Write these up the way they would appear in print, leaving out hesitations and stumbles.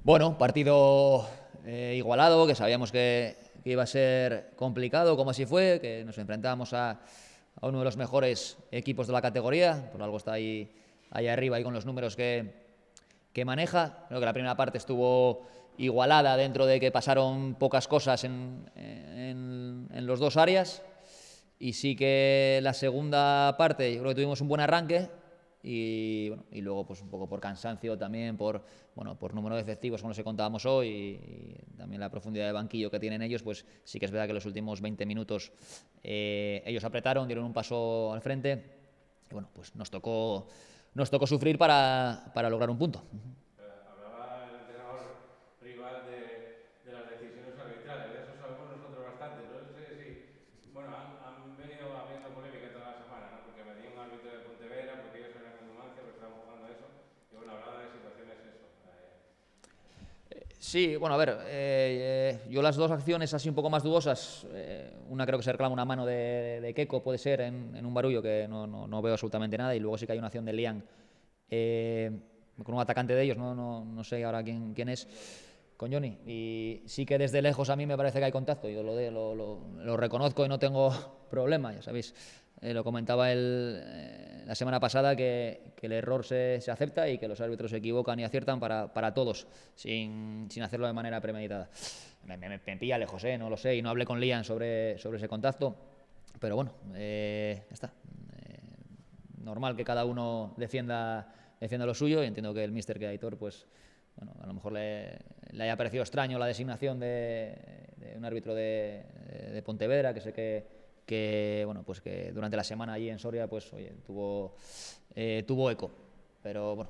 Bueno, partido igualado, que sabíamos que iba a ser complicado, como así fue, que nos enfrentábamos a uno de los mejores equipos de la categoría, por algo está ahí arriba y con los números que maneja. Creo que la primera parte estuvo igualada dentro de que pasaron pocas cosas en los dos áreas, y sí que la segunda parte yo creo que tuvimos un buen arranque. Y luego pues un poco por cansancio también, por número de efectivos con los que contábamos hoy y también la profundidad de banquillo que tienen ellos, pues sí que es verdad que los últimos 20 minutos ellos apretaron, dieron un paso al frente y bueno, pues nos tocó sufrir para lograr un punto. Hablaba el entrenador rival de las decisiones arbitrales, de eso sabemos nosotros bastante. No sé si, bueno, han venido habiendo polémica toda la semana, ¿no? Porque venía un árbitro de Pontevedra, porque ellos eran en Numancia, pero estaban jugando a eso. Y bueno, hablaba de situaciones eso. Sí, bueno, a ver, yo las dos acciones así un poco más dudosas, una creo que se reclama una mano de Keco, puede ser, en un barullo que no veo absolutamente nada, y luego sí que hay una acción de Lian con un atacante de ellos, no sé ahora quién es, con Johnny, y sí que desde lejos a mí me parece que hay contacto, yo lo reconozco y no tengo problema, ya sabéis. Lo comentaba la semana pasada que el error se acepta y que los árbitros se equivocan y aciertan para todos, sin hacerlo de manera premeditada. Me pilla lejos, no lo sé, y no hablé con Lian sobre ese contacto, pero bueno, está. Normal que cada uno defienda lo suyo, y entiendo que el míster, que Aitor, pues bueno, a lo mejor le haya parecido extraño la designación de un árbitro de Pontevedra, que sé que bueno, pues que durante la semana allí en Soria pues oye, tuvo eco, pero bueno,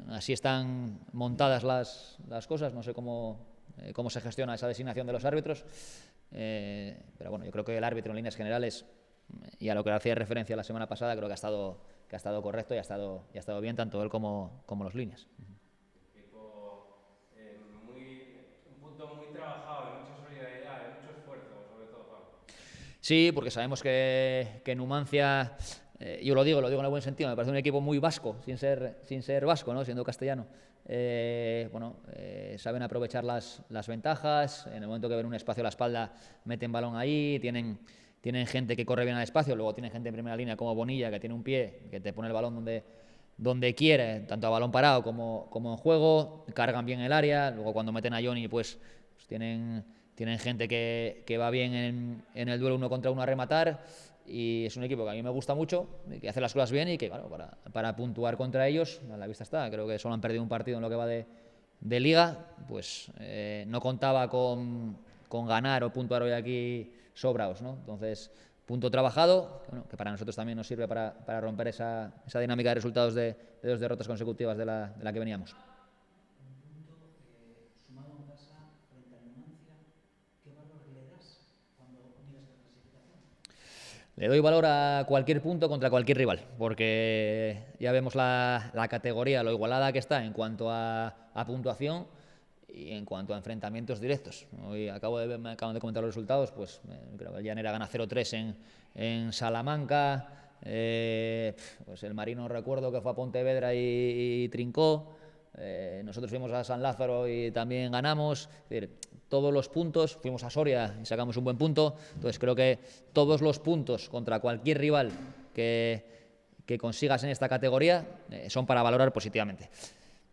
así están montadas las cosas. No sé cómo se gestiona esa designación de los árbitros, pero bueno, yo creo que el árbitro en líneas generales, y a lo que hacía referencia la semana pasada, creo que ha estado correcto y ha estado bien, tanto él como los líneas. Un punto muy trabajado, de mucha solidaridad, de mucho esfuerzo, sobre todo, Pablo. Sí, porque sabemos que Numancia, yo lo digo en el buen sentido, me parece un equipo muy vasco, sin ser vasco, ¿no? Siendo castellano. Saben aprovechar las ventajas, en el momento que ven un espacio a la espalda meten balón ahí, tienen gente que corre bien al espacio, luego tienen gente en primera línea como Bonilla, que tiene un pie, que te pone el balón donde quiere, tanto a balón parado como en juego, cargan bien el área, luego cuando meten a Johnny pues tienen gente que va bien en el duelo uno contra uno a rematar, y es un equipo que a mí me gusta mucho, que hace las cosas bien y que claro, para puntuar contra ellos, a la vista está, creo que solo han perdido un partido en lo que va de liga, pues no contaba con ganar o puntuar hoy aquí sobraos, ¿no? Entonces, punto trabajado, bueno, que para nosotros también nos sirve para romper esa dinámica de resultados de dos derrotas consecutivas de la que veníamos. Sumado en casa frente al Numancia, ¿qué valor le das cuando miras la clasificación? Le doy valor a cualquier punto contra cualquier rival, porque ya vemos la categoría, lo igualada que está en cuanto a puntuación y en cuanto a enfrentamientos directos. Hoy me acaban de comentar los resultados, pues creo que el Llanera gana 0-3 en Salamanca, pues el Marino recuerdo que fue a Pontevedra y trincó. Nosotros fuimos a San Lázaro y también ganamos. Es decir, todos los puntos, fuimos a Soria y sacamos un buen punto. Entonces creo que todos los puntos contra cualquier rival que consigas en esta categoría son para valorar positivamente.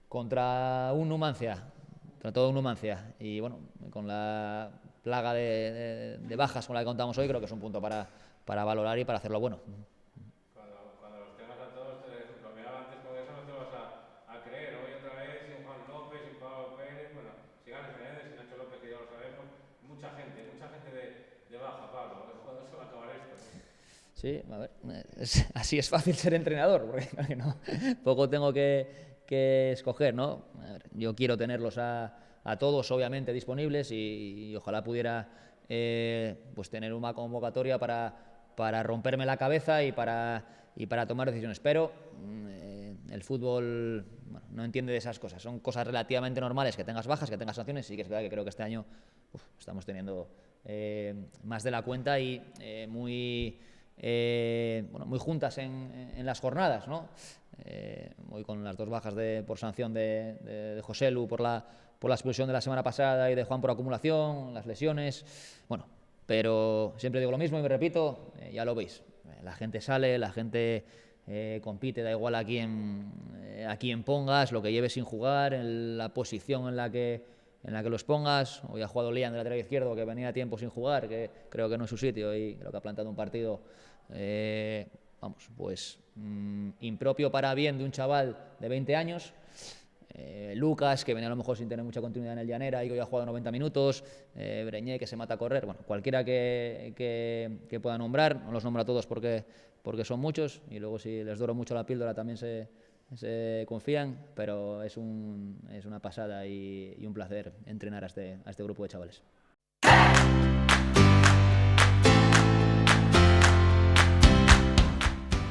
Contra un Numancia, contra todo un Numancia, y bueno, con la plaga de bajas con la que contamos hoy, creo que es un punto para valorar y para hacerlo bueno. Cuando los tengas a todos, te bromeaba antes con eso, no te lo vas a creer. Hoy otra vez, sin Juan López, sin Pablo Pérez, bueno, sin Alex Menéndez, sin Nacho López, que ya lo sabemos. Mucha gente de baja, Pablo. ¿Cuándo se va a acabar esto? Sí, a ver, así es fácil ser entrenador, porque no, poco tengo que escoger, ¿no? A ver, yo quiero tenerlos a todos, obviamente, disponibles, y ojalá pudiera pues tener una convocatoria para romperme la cabeza y para tomar decisiones. Pero el fútbol, bueno, no entiende de esas cosas. Son cosas relativamente normales que tengas bajas, que tengas sanciones. Sí que es verdad que creo que este año estamos teniendo más de la cuenta y muy juntas en las jornadas, ¿no? Hoy con las dos bajas por sanción de Joselu por la expulsión de la semana pasada y de Juan por acumulación, las lesiones, bueno, pero siempre digo lo mismo y me repito, ya lo veis, la gente sale, la gente compite, da igual a quién pongas, lo que lleves sin jugar, en la posición en la que los pongas. Hoy ha jugado Lian de lateral izquierdo, que venía tiempo sin jugar, que creo que no es su sitio y creo que ha plantado un partido, vamos, pues impropio para bien de un chaval de 20 años. Lucas, que venía a lo mejor sin tener mucha continuidad en el Llanera y que hoy ha jugado 90 minutos, Breñé, que se mata a correr, bueno, cualquiera que pueda nombrar, no los nombro a todos porque son muchos y luego si les doro mucho la píldora también se confían, pero es una pasada y un placer entrenar a este grupo de chavales.